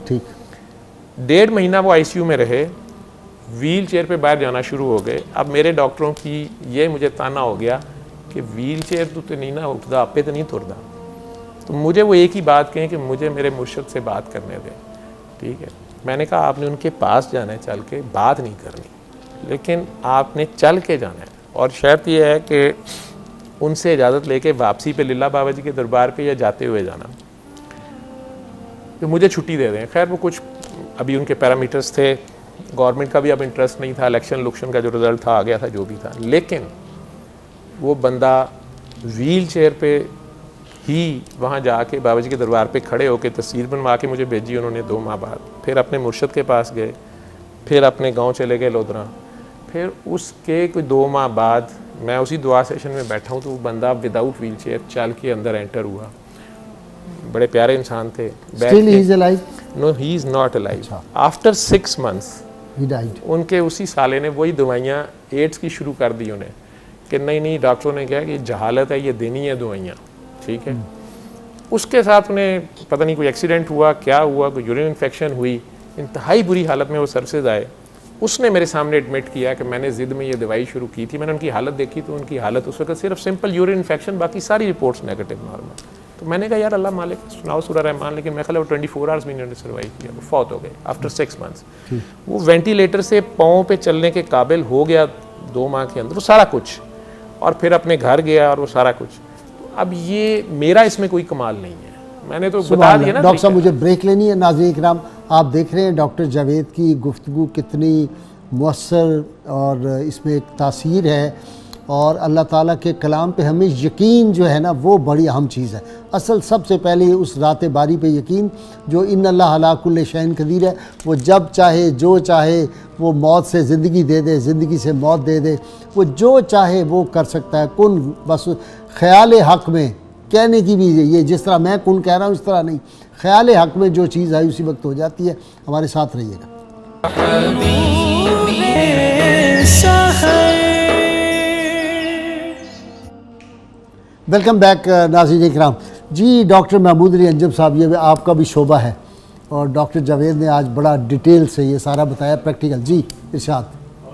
1.5 महीना वो ICU में रहे, व्हील चेयर पे बाहर जाना शुरू हो गए। अब मेरे डॉक्टरों की ये मुझे ताना हो गया कि व्हील चेयर तो नहीं ना उठता, आपे तो नहीं तुरदा। तो मुझे वो एक ही बात कहें कि मुझे मेरे मुर्शिद से बात करने दें। ठीक है, मैंने कहा आपने उनके पास जाना है, चल के बात नहीं करनी, लेकिन आपने चल के जाना है, और शर्त यह है कि उनसे इजाज़त लेके वापसी पे लिल्ला बाबा जी के दरबार पे या जाते हुए जाना, तो मुझे छुट्टी दे दें। खैर वो कुछ अभी उनके पैरामीटर्स थे, गवर्नमेंट का भी अब इंटरेस्ट नहीं था, इलेक्शन का जो रिज़ल्ट था आ गया था जो भी था, लेकिन वो बंदा व्हील चेयर पे ही वहाँ जाके बाबा जी के दरबार पे खड़े होकर तस्वीर बनवा के मुझे भेजी उन्होंने 2 माह बाद। फिर अपने मुर्शिद के पास गए, फिर अपने गांव चले गए लोधरा, फिर उसके कोई 2 माह बाद मैं उसी दुआ सेशन में बैठा हूँ तो वो बंदा विदाउट व्हील चेयर चल के अंदर एंटर हुआ। बड़े प्यारे इंसान थे। Still he is alive? No, he is not alive. After 6 months he died. उनके उसी साले ने वही दवाइयाँ एड्स की शुरू कर दी उन्हें कि नहीं डॉक्टरों ने कहा कि जहालत है, ये देनी है दवाइयाँ। ठीक है, उसके साथ उन्हें पता नहीं कोई एक्सीडेंट हुआ, क्या हुआ, कोई यूरिन इन्फेक्शन हुई, इंतहाई बुरी हालत में वो सर्विसेज आए। उसने मेरे सामने एडमिट किया कि मैंने ज़िद में ये दवाई शुरू की थी। मैंने उनकी हालत देखी तो उनकी हालत उस वक्त सिर्फ सिंपल यूरिन इन्फेक्शन, बाकी सारी रिपोर्ट्स नेगेटिव नॉर्मल। तो मैंने कहा यार अल्लाह मालिक सुनाओ सूरह रहमान, लेकिन मैं ख्याल वो 24 आवर्स भी इन्होंने सर्वाइव किया, वो फौत हो गए आफ्टर 6 मंथ्स। वो वेंटिलेटर से पाँव पे चलने के काबिल हो गया 2 माह के अंदर, वो सारा कुछ, और फिर अपने घर गया और वो सारा कुछ। तो अब ये मेरा इसमें कोई कमाल नहीं है, मैंने तो बता दिया ना। डॉक्टर साहब मुझे ब्रेक लेनी है। नाज़रीन इकराम, आप देख रहे हैं डॉक्टर जावेद की गुफ्तगू कितनी मुअस्सर और इसमें एक तासीर है, और अल्लाह ताला के कलाम पे हमें यकीन जो है ना वो बड़ी अहम चीज़ है। असल सबसे पहले उस रात बारी पे यकीन जो इन अल्लाह अला कुल्ल शैइन कदीर है, वो जब चाहे जो चाहे वो मौत से ज़िंदगी दे दे, ज़िंदगी से मौत दे दे, वो जो चाहे वो कर सकता है। कुन बस ख़याल हक़ में कहने की भी ये जिस तरह मैं कुन कह रहा हूँ इस तरह नहीं, ख़याल हक़ में जो चीज़ आई उसी वक्त हो जाती है। हमारे साथ रहिएगा। वेलकम बैक नाज़रीन इकराम। जी डॉक्टर महमूद अली अंजुम साहब, ये आपका भी शोबा है और डॉक्टर जावेद ने आज बड़ा डिटेल से ये सारा बताया प्रैक्टिकल। जी इरशाद।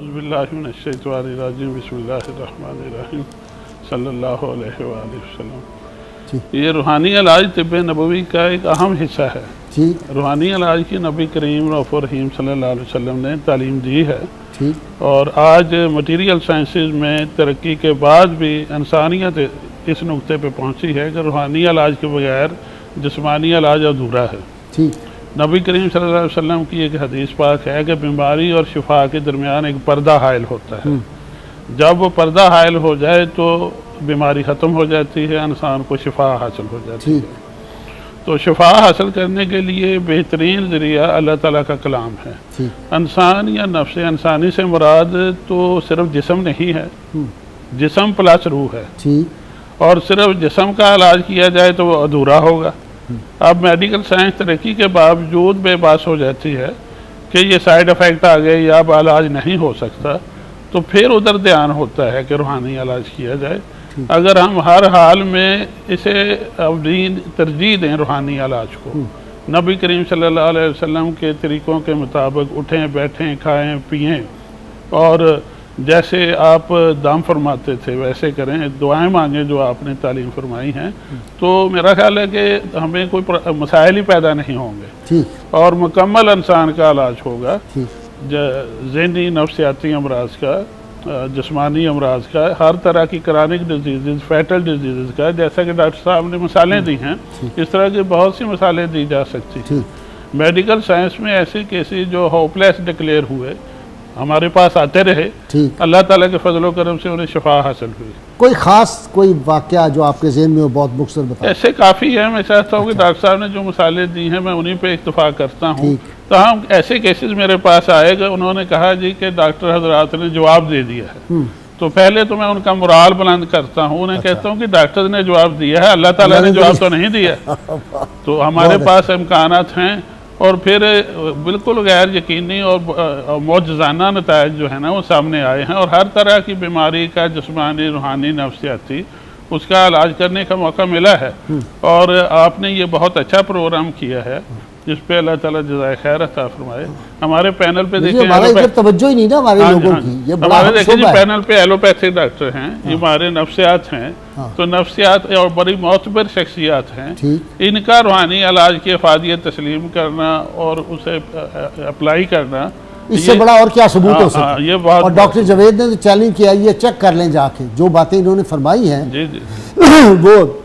बिस्मिल्लाहिर्रहमानिर्रहीम सल्लल्लाहु अलैहि वसल्लम। ये रूहानी इलाज तिब्ब नबवी का एक अहम हिस्सा है। जी रूहानी इलाज की नबी करीम रऊफ़ रहीम सल्लल्लाहु अलैहि वसल्लम ने तालीम दी है। ठीक। और आज मटीरियल साइंसेज में तरक्की के बाद भी इंसानियत इस नुक्ते पे पहुंची है कि रूहानी इलाज के बगैर जिस्मानी इलाज अधूरा है। ठीक। नबी करीम सल्लल्लाहु अलैहि वसल्लम की एक हदीस पाक है कि बीमारी और शिफा के दरमियान एक पर्दा हायल होता है। जब वो पर्दा हायल हो जाए तो बीमारी ख़त्म हो जाती है, इंसान को शिफा हासिल हो जाती है। तो शिफा हासिल करने के लिए बेहतरीन ज़रिया अल्लाह ताला का कलाम है। इंसान या नफ्स इंसानी से मुराद तो सिर्फ जिस्म नहीं है, जिस्म प्लस रूह है। और सिर्फ जिस्म का इलाज किया जाए तो वो अधूरा होगा। अब मेडिकल साइंस तरक्की के बावजूद बेबस हो जाती है कि ये साइड इफ़ेक्ट आ गए या अब इलाज नहीं हो सकता, तो फिर उधर ध्यान होता है कि रूहानी इलाज किया जाए। अगर हम हर हाल में इसे अवलीन तरजीह दें रूहानी इलाज को, नबी करीम सल्लल्लाहु अलैहि वसल्लम के तरीक़ों के मुताबिक उठें, बैठें, खाएं, पिएं और जैसे आप दाम फरमाते थे वैसे करें, दुआएं मांगें जो आपने तालीम फरमाई हैं, तो मेरा ख्याल है कि हमें कोई मसाइल ही पैदा नहीं होंगे और मुकम्मल इंसान का इलाज होगा। ज़हनी नफ्सियाती अमराज का, जिस्मानी अमराज का, हर तरह की क्रॉनिक डिजीज़, फैटल डिजीज़ का, जैसा कि डॉक्टर साहब ने मिसालें दी हैं, इस तरह की बहुत सी मिसालें दी जा सकती हैं। मेडिकल साइंस में ऐसे केसेस जो होपलेस डिक्लेयर हुए हमारे पास आते रहे, अल्लाह ताला के फजलो करम से उन्हें शिफा हासिल हुई। कोई ख़ास कोई वाक़या जो आपके ज़हन में बहुत मुख्तसर बताएं? ऐसे काफ़ी है। मैं चाहता हूँ कि डॉक्टर साहब ने जो मिसालें दी हैं मैं उन्हीं पे इत्तफाक करता हूँ। तो हम ऐसे केसेस मेरे पास आएगा, उन्होंने कहा जी कि डॉक्टर हजरात ने जवाब दे दिया है, तो पहले तो मैं उनका मुराल बुलंद करता हूँ, उन्हें कहता हूँ कि डॉक्टर ने जवाब दिया है, अल्लाह ताला ने जवाब तो नहीं दिया। तो हमारे पास इम्कानात हैं और फिर बिल्कुल गैर यकीनी और मौजज़ाना नताइज जो है ना वो सामने आए हैं और हर तरह की बीमारी का जिस्मानी, रूहानी, नफ्सियाती उसका इलाज करने का मौका मिला है। और आपने ये बहुत अच्छा प्रोग्राम किया है जिस पे अल्लाह ताला जज़ाए खैर अता फरमाए। हमारे पैनल पे देखिए तवज्जो ही नहीं ना हमारे लोगों की, ये बड़ा हमारे देखिए जी पैनल पे एलोपैथिक डॉक्टर हैं, ये हमारे नफ्सियात हैं, तो नफ्सियात और बड़ी मोतबर शख्सियात हैं, इनका रूहानी इलाज की अफादियत तस्लीम करना और उसे अप्लाई करना, इससे बड़ा और क्या सबूत हो सकता है। ये बहुत और डॉक्टर जावेद ने तो चैलेंज किया, ये चेक कर लें जाके, जो बातें इन्होंने फरमाई हैं जी जी वो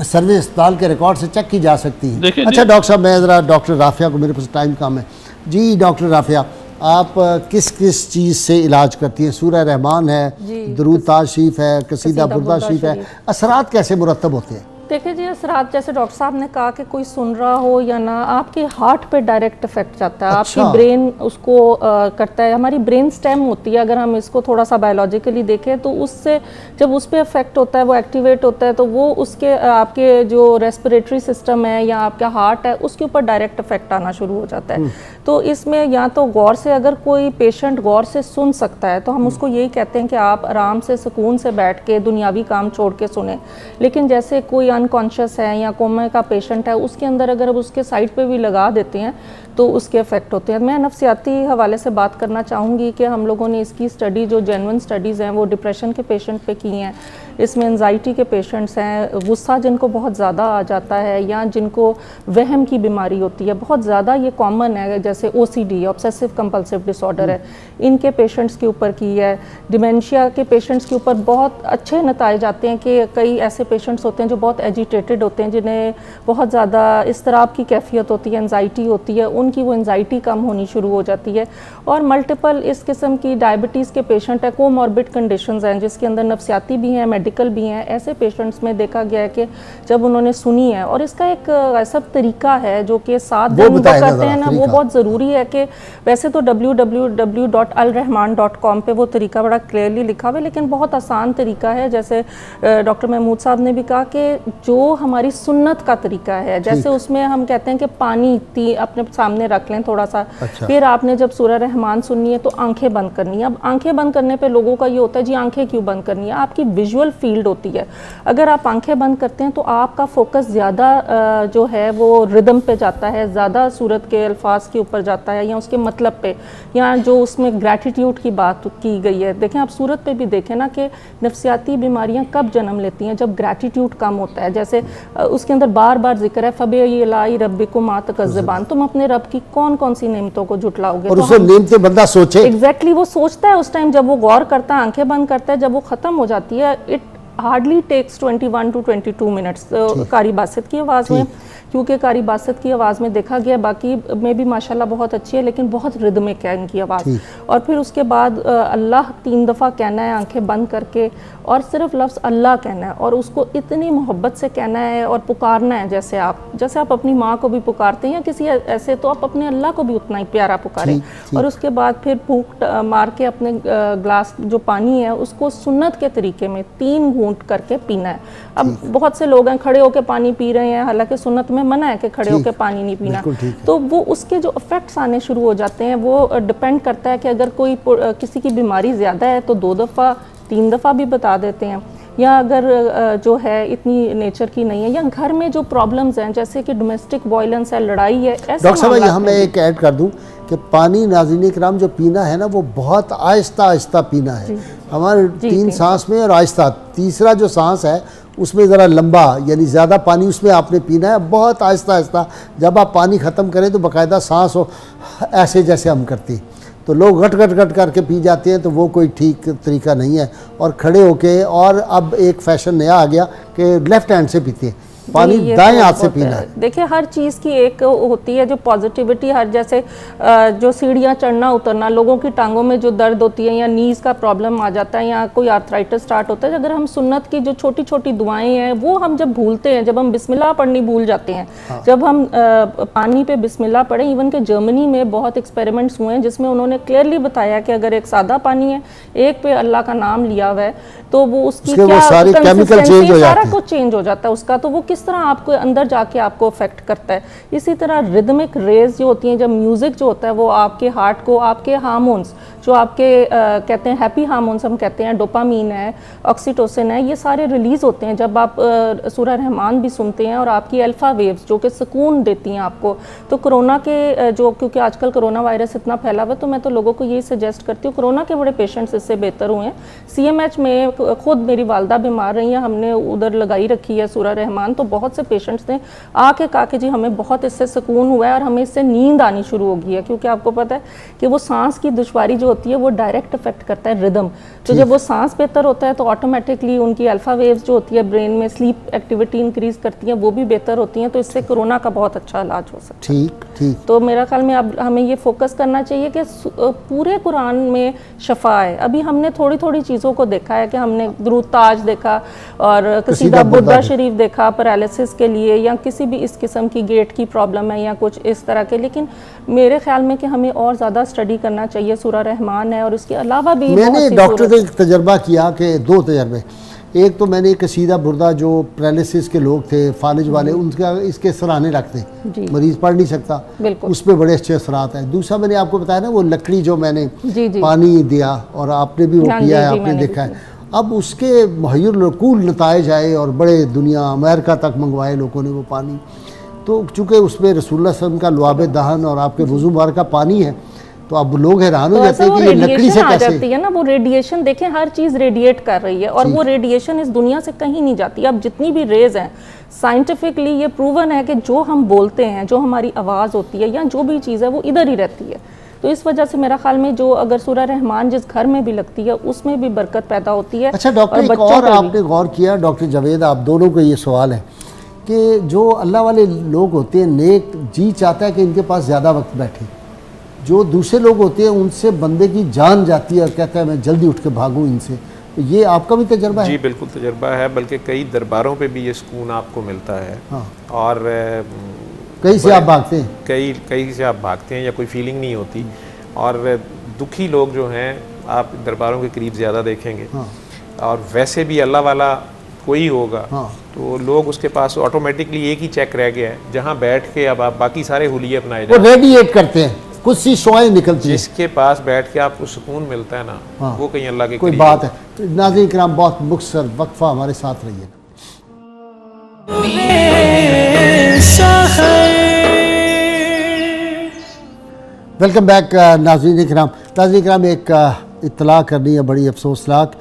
सर्वे अस्पताल के रिकॉर्ड से चेक की जा सकती है। अच्छा डॉक्टर साहब, मैं ज़रा डॉक्टर राफिया को, मेरे पास टाइम कम है जी। डॉक्टर राफिया, आप किस किस चीज़ से इलाज करती हैं? सूरह रहमान है, दरूद ताज शरीफ है, कसीदा बुर्दा शरीफ है, असरात कैसे मुरतब होते हैं? देखिए जी, असरात जैसे डॉक्टर साहब ने कहा कि कोई सुन रहा हो या ना, आपके हार्ट पे डायरेक्ट इफेक्ट जाता है। अच्छा। आपकी ब्रेन उसको करता है। हमारी ब्रेन स्टेम होती है, अगर हम इसको थोड़ा सा बायोलॉजिकली देखें तो उससे जब उस पर इफेक्ट होता है, वो एक्टिवेट होता है, तो वो उसके आपके जो रेस्पिरेटरी सिस्टम है या आपका हार्ट है उसके ऊपर डायरेक्ट इफेक्ट आना शुरू हो जाता है। तो इसमें या तो गौर से, अगर कोई पेशेंट गौर से सुन सकता है तो हम उसको यही कहते हैं कि आप आराम से सुकून से बैठ के दुनियावी काम छोड़ के सुने। लेकिन जैसे कोई अनकॉन्शियस है या कोमा का पेशेंट है, उसके अंदर अगर उसके साइड पे भी लगा देते हैं तो उसके इफेक्ट होते हैं। मैं नफ्सियाती हवाले से बात करना चाहूँगी कि हम लोगों ने इसकी स्टडी, जो जेन्युइन स्टडीज़ हैं, वो डिप्रेशन के पेशेंट पे की हैं। इसमें एंजाइटी के पेशेंट्स हैं, गुस्सा जिनको बहुत ज़्यादा आ जाता है या जिनको वहम की बीमारी होती है, बहुत ज़्यादा ये कॉमन है, जैसे OCD, ऑब्सेसिव कंपल्सिव डिसऑर्डर है, इनके पेशेंट्स के ऊपर की है। डिमेंशिया के पेशेंट्स के ऊपर बहुत अच्छे नताइज आते हैं कि कई ऐसे पेशेंट्स होते हैं जो बहुत एजिटेटेड होते हैं, जिन्हें बहुत ज़्यादा इस्तराब की कैफियत होती है, एंजाइटी होती है, उनकी वो एंजाइटी कम होनी शुरू हो जाती है। और मल्टीपल इस किस्म की डायबिटीज़ के पेशेंट है, कोमॉर्बिड कंडीशंस हैं जिसके अंदर नफ्सियाती भी हैं, मेडिकल भी हैं, ऐसे पेशेंट्स में देखा गया है कि जब उन्होंने सुनी है, और इसका एक ऐसा तरीका है जो कि 7 दिन वो करते हैं ना, वो बहुत ज़रूरी है कि वैसे तो www.alrahman.com पे वो तरीका बड़ा क्लियरली लिखा हुआ है, लेकिन बहुत आसान तरीका है। जैसे डॉक्टर महमूद साहब ने भी कहा कि जो हमारी सुन्नत का तरीका है, जैसे उसमें हम कहते हैं कि पानी अपने सामने रख लें थोड़ा सा, फिर आपने जब सूरह रहमान सुननी है तो आंखें बंद करनी है। अब आंखें बंद करने पे लोगों का ये होता है जी आंखें क्यों बंद करनी है, आपकी विजुअल फील्ड होती है। अगर आप आंखें बंद करते हैं तो आपका फोकस ज़्यादा जो है वो रिदम पे जाता है, ज़्यादा सूरत के अल्फाज के ऊपर जाता है या उसके मतलब पे, या जो उसमें ग्रैटिट्यूड की बात की गई है। देखें आप सूरत पे भी देखें ना कि नफ्सियाती बीमारियां कब जन्म लेती हैं, जब ग्रैटिट्यूड कम होता है। जैसे उसके अंदर बार बार जिक्र है फबेलाई रब्बिकुम तकज़्ज़बान, तुम अपने रब की कौन कौन सी नेमतों को झुटलाओगे। और उसे नेमतें बंदा सोचे, एग्जैक्टली वो सोचता है उस टाइम, जब वो गौर करता है, आंखें बंद करता है, जब वो ख़त्म हो जाती है, it hardly takes 21 to 22 minutes Qari Basit की आवाज़ में, क्योंकि कारी बासित की आवाज़ में देखा गया, बाकी में भी माशाल्लाह बहुत अच्छी है लेकिन बहुत रिदमिक है इनकी आवाज़। और फिर उसके बाद अल्लाह 3 दफ़ा कहना है आंखें बंद करके, और सिर्फ लफ्ज़ अल्लाह कहना है और उसको इतनी मोहब्बत से कहना है और पुकारना है जैसे आप अपनी माँ को भी पुकारते हैं या किसी ऐसे, तो आप अपने अल्लाह को भी उतना ही प्यारा पुकारें। और उसके बाद फिर फूंक मार के अपने ग्लास जो पानी है उसको सुन्नत के तरीके में 3 घूंट करके पीना है। अब बहुत से लोग हैं खड़े होकर पानी पी रहे हैं, हालांकि सुन्नत में मना है कि खड़े होकर पानी नहीं पीना, तो वो उसके जो इफेक्ट्स आने शुरू हो जाते हैं वो डिपेंड करता है कि अगर कोई किसी की बीमारी ज़्यादा है तो 2 दफ़ा 3 दफ़ा भी बता देते हैं, या अगर जो है इतनी नेचर की नहीं है, या घर में जो प्रॉब्लम्स हैं जैसे कि डोमेस्टिक वायलेंस है, लड़ाई है, ऐसे डॉक्टर साहब यहाँ मैं एक ऐड कर दूँ कि पानी नाज़रीन किराम जो पीना है ना वो बहुत आहिस्ता आहिस्ता पीना है। हमारे 3 सांस में और आहिस्ता, तीसरा जो सांस है उसमें ज़रा लंबा, यानी ज़्यादा पानी उसमें आपने पीना है, बहुत आहिस्ता आहिस्ता। जब आप पानी ख़त्म करें तो बाकायदा सांस हो ऐसे जैसे हम करते हैं, तो लोग घट घट घट करके पी जाते हैं, तो वो कोई ठीक तरीका नहीं है। और खड़े होके, और अब एक फैशन नया आ गया कि लेफ़्ट हैंड से पीते हैं पानी, दाएं हाथ से पीना है। देखिए हर चीज़ की एक होती है जो पॉजिटिविटी, हर जैसे जो सीढ़ियाँ चढ़ना उतरना, लोगों की टांगों में जो दर्द होती है या नीज़ का प्रॉब्लम आ जाता है या कोई आर्थराइटिस स्टार्ट होता है, अगर हम सुन्नत की जो छोटी छोटी दुआएं हैं वो हम जब भूलते हैं, जब हम बिस्मिल्लाह पढ़नी भूल जाते हैं, जब हम पानी पे बिस्मिल्लाह पढ़ें, इवन के जर्मनी में बहुत एक्सपेरिमेंट्स हुए हैं जिसमें उन्होंने क्लियरली बताया कि अगर एक सादा पानी है, एक पे अल्लाह का नाम लिया हुआ है, तो वो उसकी क्या कंसिस्टेंसी, सारा कुछ चेंज हो जाता है उसका, तो वो किस तरह आपको अंदर जाके आपको अफेक्ट करता है। इसी तरह रिदमिक रेज जो होती हैं, जब म्यूजिक जो होता है वो आपके हार्ट को, आपके हार्मोन्स जो आपके कहते हैं हैप्पी हार्मोन्स हम कहते हैं, डोपामीन है, ऑक्सीटोसिन है, ये सारे रिलीज होते हैं जब आप सूरह रहमान भी सुनते हैं, और आपकी अल्फा वेव्स जो कि सुकून देती हैं आपको। तो कोरोना के जो, क्योंकि आजकल कोरोना वायरस इतना फैला हुआ है, तो मैं तो लोगों को यही सजेस्ट करती हूँ, कोरोना के बड़े पेशेंट्स इससे बेहतर हुए हैं। CMH में खुद मेरी वालदा बीमार रही हैं, हमने उधर लगाई रखी है सूरह रहमान, तो बहुत से पेशेंट्स ने आके कहा कि जी हमें बहुत इससे सुकून हुआ है और हमें इससे नींद आनी शुरू हो गई है, क्योंकि आपको पता है कि वो सांस की दुश्वारी जो होती है वो डायरेक्ट इफेक्ट करता है रिदम। तो जब वो सांस बेहतर होता है तो ऑटोमेटिकली उनकी अल्फा वेव्स जो होती है ब्रेन में, स्लीप एक्टिविटी इंक्रीज करती हैं, वो भी बेहतर होती हैं, तो इससे कोरोना का बहुत अच्छा इलाज हो सकता है। ठीक। तो मेरा ख्याल में अब हमें ये फोकस करना चाहिए कि पूरे कुरान में शफा है। अभी हमने थोड़ी थोड़ी चीज़ों को देखा है कि हमने दुरूद ताज देखा और कसीदा बुर्दा शरीफ देखा पैरालिसिस के लिए, या किसी भी इस किस्म की गेट की प्रॉब्लम है या कुछ इस तरह के, लेकिन मेरे ख्याल में कि हमें और ज़्यादा स्टडी करना चाहिए। सूरह रहमान है और उसके अलावा भी मैंने डॉक्टर से तजर्बा किया कि 2 तजर्बे, एक तो मैंने कसीदा बुर्दा जो पैरालिसिस के लोग थे, फालिज वाले, उनका इसके सराहने रखते, मरीज पढ़ नहीं सकता, उसमें बड़े अच्छे असरात हैं। दूसरा मैंने आपको बताया ना वो लकड़ी जो मैंने पानी दिया और आपने भी वो किया है, आपने देखा है, अब उसके मुहय्यर नताइज आए और बड़े दुनिया अमेरिका तक मंगवाए लोगों ने वो पानी। तो चूँकि उसमें रसूलुल्लाह सल्लल्लाहु अलैहि वसल्लम का लुआब दहन और आपके वुज़ू बार का पानी है, तो अब लोग हैरान हो जाते हैं कि ये लकड़ी से कैसे जाती है ना वो रेडिएशन। देखें हर चीज़ रेडिएट कर रही है और वो रेडिएशन इस दुनिया से कहीं नहीं जाती। अब जितनी भी रेज हैं साइंटिफिकली ये प्रूवन है कि जो हम बोलते हैं, जो हमारी आवाज़ होती है या जो भी चीज़ है वो इधर ही रहती है। तो इस वजह से मेरा ख्याल में जो अगर सूरह रहमान जिस घर में भी लगती है उसमें भी बरकत पैदा होती है। अच्छा डॉक्टर, एक और आपने गौर किया, डॉक्टर जावेद आप दोनों को ये सवाल है कि जो अल्लाह वाले लोग होते हैं नेक, जी चाहता है कि इनके पास ज़्यादा वक्त बैठे, जो दूसरे लोग होते हैं उनसे बंदे की जान जाती है और कहता है मैं जल्दी उठ के भागूँ इनसे। तो ये आपका भी तजर्बा है? जी बिल्कुल तजर्बा है, बल्कि कई दरबारों पे भी ये सुकून आपको मिलता है। और कहीं से आप भागते हैं, कहीं से आप भागते हैं या कोई फीलिंग नहीं होती। और दुखी लोग जो हैं आप दरबारों के करीब ज़्यादा देखेंगे। और वैसे भी अल्लाह वाला कोई होगा तो लोग उसके पास ऑटोमेटिकली एक ही चेक रह गया है, जहाँ बैठ के अब आप बाकी सारे हुलिये अपनाए वो रेडिएट करते हैं, कुछ सी शुआएं निकलती हैं। जिसके पास बैठ के आपको सुकून मिलता है ना, वो कहीं अल्लाह के कोई बात है। तो नाज़रीन किराम बहुत मुख्तसर वक्फा हमारे साथ रहिए। वेलकम बैक नाज़रीन किराम। एक इत्तला करनी है बड़ी अफसोसनाक।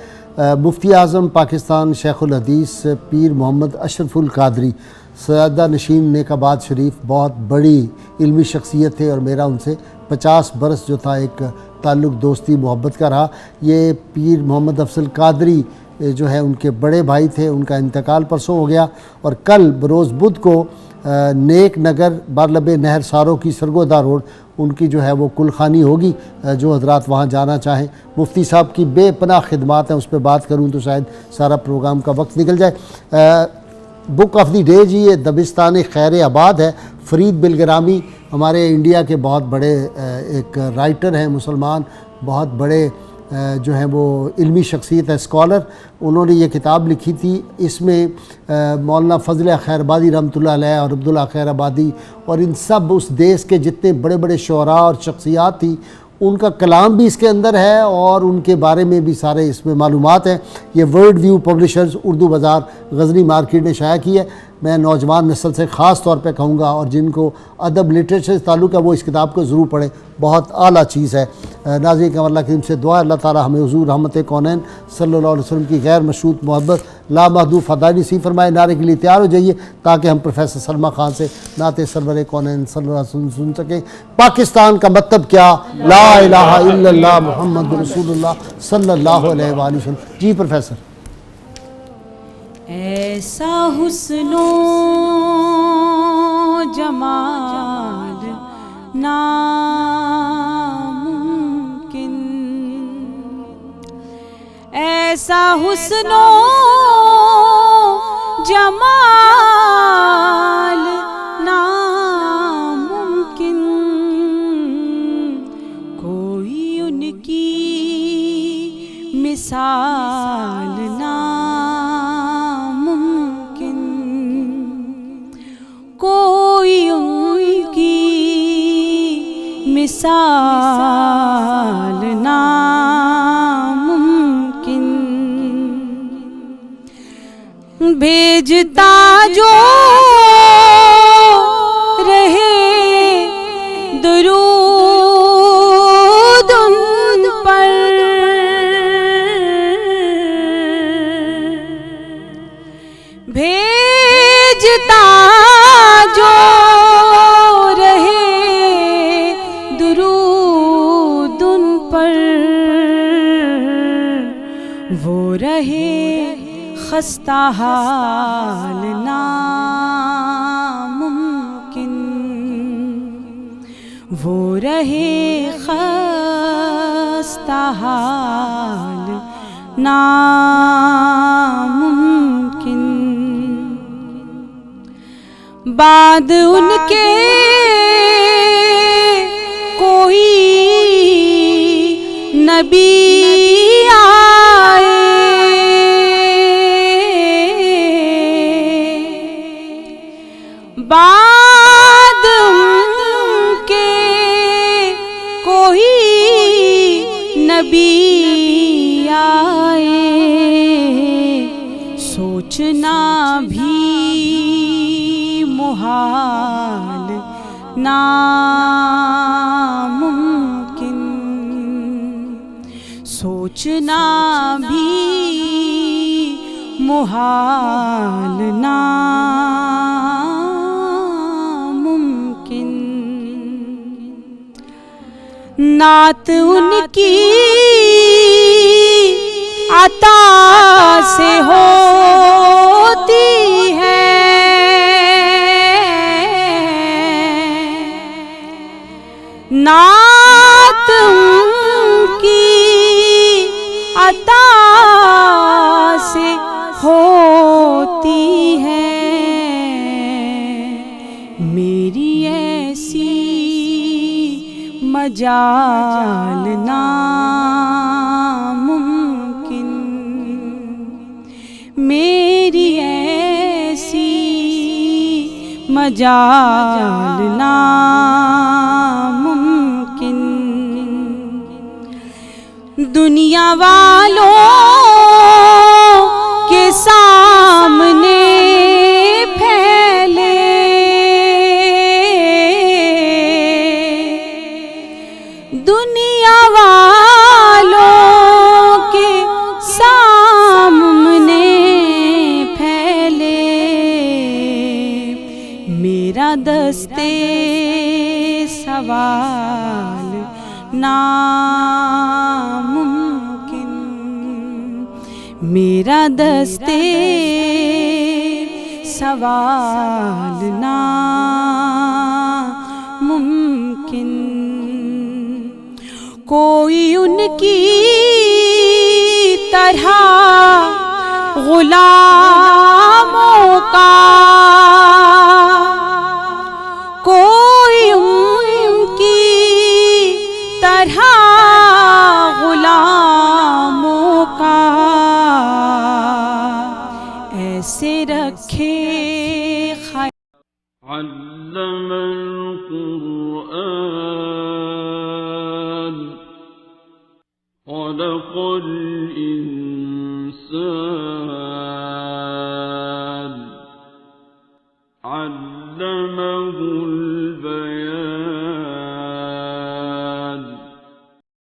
मुफ्ती आज़म पाकिस्तान शेखुल हदीस पीर मोहम्मद अशरफुल कादरी सयादा नशीन नेकाबाद शरीफ बहुत बड़ी इल्मी शख्सियत थे और मेरा उनसे 50 बरस जो था एक ताल्लुक़ दोस्ती मोहब्बत का रहा। ये पीर मोहम्मद अफसल कादरी जो है उनके बड़े भाई थे, उनका इंतकाल परसों हो गया और कल बरोज़ बुध को नेक नगर बारलबे नहर सारो की सरगोदा रोड उनकी जो है वो कुलखानी होगी। जो हजरात वहाँ जाना चाहें, मुफ्ती साहब की बेपनाह खिदमात हैं, उस पर बात करूँ तो शायद सारा प्रोग्राम का वक्त निकल जाए। बुक ऑफ द डे जी ये दबिस्तान खैर आबाद है। फरीद बिलगरामी हमारे इंडिया के बहुत बड़े एक राइटर हैं, मुसलमान, बहुत बड़े जो हैं वो इल्मी शख्सियत है, स्कॉलर। उन्होंने ये किताब लिखी थी। इसमें मौलाना फजल खैरआबादी रहमतुल्लाह अलैह और अब्दुल्ला खैरआबादी और इन सब उस देश के जितने बड़े बड़े शुअरा और शख्सियात थी उनका कलाम भी इसके अंदर है और उनके बारे में भी सारे इसमें मालूमात हैं। ये वर्ल्ड व्यू पब्लिशर्स उर्दू बाज़ार गज़नी मार्केट ने शाया की है। मैं नौजवान नस्ल से ख़ास तौर पे कहूँगा और जिनको अदब लिटरेचर से ताल्लुक़ है वो इस किताब को ज़रूर पढ़ें, बहुत आला चीज़ है। नाज़रीन का अल्लाह करीम से दुआ, अल्लाह ताला हमें हुज़ूर रहमत कौनैन सल्लल्लाहु अलैहि वसल्लम की गैर मशरूत मोहब्बत लामहदूद फ़दाइल नसीब फरमाए। नारे के लिए तैयार हो जाइए ताकि हम प्रोफेसर सलमा खान से नाते सरवर कौनैन सल्लल्लाहु अलैहि वसल्लम सुन सकें। पाकिस्तान का मतलब क्या? ला इलाहा इल्लल्लाह मुहम्मद रसूलुल्लाह सल्लल्लाहु अलैहि वसल्लम। जी प्रोफेसर। ऐसा हुस्नो जमाल नामुमकिन, ऐसा हुस्नो जमाल नामुमकिन, कोई उनकी मिसाल नामुमकिन, कोई उनकी मिसाल नामुमकिन। भेजता जो रहे दुरूद उन पर, भेजता जो रहे दुरूद उन पर, वो रहे खस्ता हाल नामुमकिन, वो रहे खस्ता हाल नामुमकिन। बाद उनके कोई नबी आए, बाद उनके कोई नबी आए, सोचना भी मुहाल नामुमकिन, सोचना भी मुहाल नामुमकिन। नात उनकी अता से होती है, नात उनकी अता से होती है, मेरी ऐसी मजाल नामुमकिन, मेरी ऐसी मजाल नामुमकिन। दुनिया वालों के सामने फैले, दुनिया वालों के सामने फैले, मेरा दस्ते सवाल नामुमकिन, मेरा दस्ते सवाल ना मुमकिन, कोई उनकी तरह गुलामों का, कोई उनकी तरह गुलामों का ऐसे रखे अल्लमल कुरआन खलक़ल इंसान अल्लमहुल